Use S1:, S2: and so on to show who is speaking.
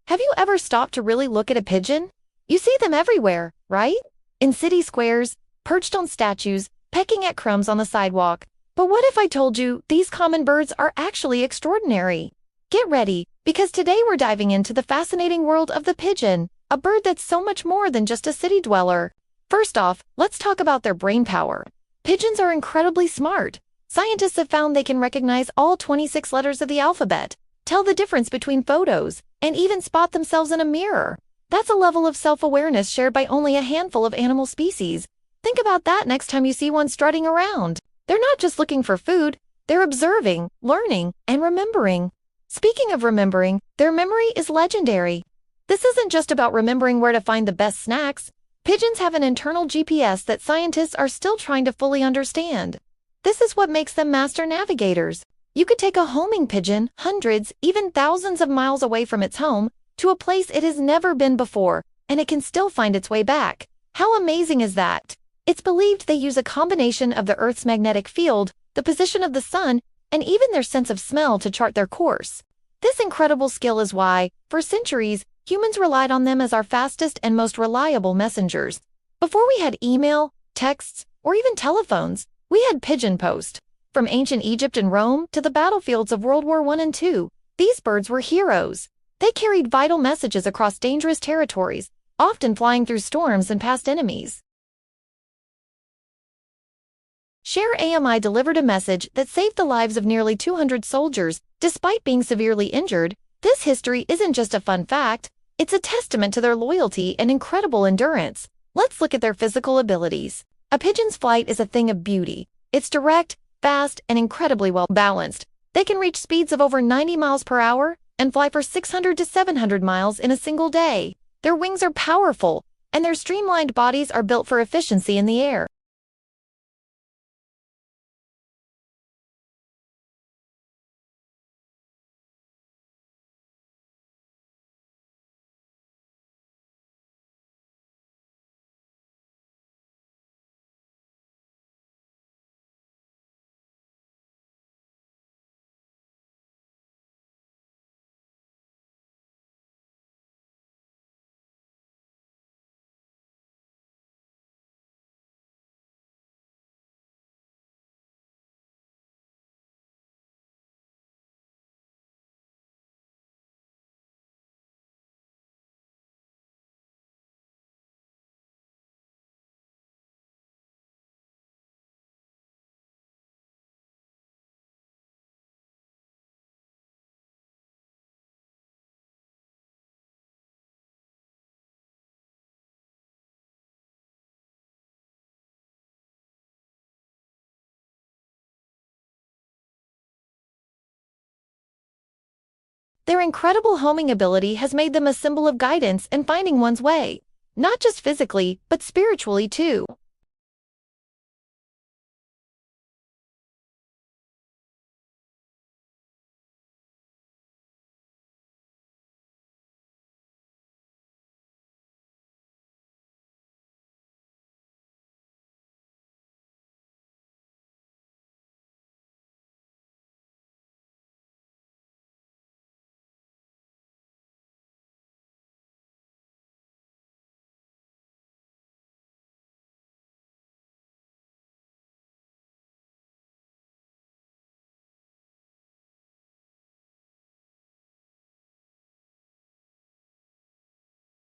S1: Have you ever stopped to really look at a pigeon? You see them everywhere, right? In city squares, perched on statues, pecking at crumbs on the sidewalk. But what if I told you these common birds are actually extraordinary? Get ready, because today we're diving into the fascinating world of the pigeon, a bird that's so much more than just a city dweller. First off, let's talk about their brain power. Pigeons are incredibly smart. Scientists have found they can recognize all 26 letters of the alphabet, tell the difference between photos, and even spot themselves in a mirror. That's a level of self-awareness shared by only a handful of animal species. Think about that next time you see one strutting around. They're not just looking for food, they're observing, learning, and remembering. Speaking of remembering, their memory is legendary. This isn't just about remembering where to find the best snacks. Pigeons have an internal GPS that scientists are still trying to fully understand. This is what makes them master navigators. You could take a homing pigeon hundreds, even thousands of miles away from its home, to a place it has never been before, and it can still find its way back. How amazing is that? It's believed they use a combination of the Earth's magnetic field, the position of the sun, and even their sense of smell to chart their course. This incredible skill is why, for centuries, humans relied on them as our fastest and most reliable messengers. Before we had email, texts, or even telephones, we had pigeon post. From ancient Egypt and Rome to the battlefields of World War I and II, these birds were heroes. They carried vital messages across dangerous territories, often flying through storms and past enemies. Share AMI delivered a message that saved the lives of nearly 200 soldiers, despite being severely injured. This history isn't just a fun fact, it's a testament to their loyalty and incredible endurance. Let's look at their physical abilities. A pigeon's flight is a thing of beauty. It's direct, fast, and incredibly well balanced. They can reach speeds of over 90 miles per hour and fly for 600 to 700 miles in a single day. Their wings are powerful, and their streamlined bodies are built for efficiency in the air. Their incredible homing ability has made them a symbol of guidance and finding one's way, not just physically, but spiritually too.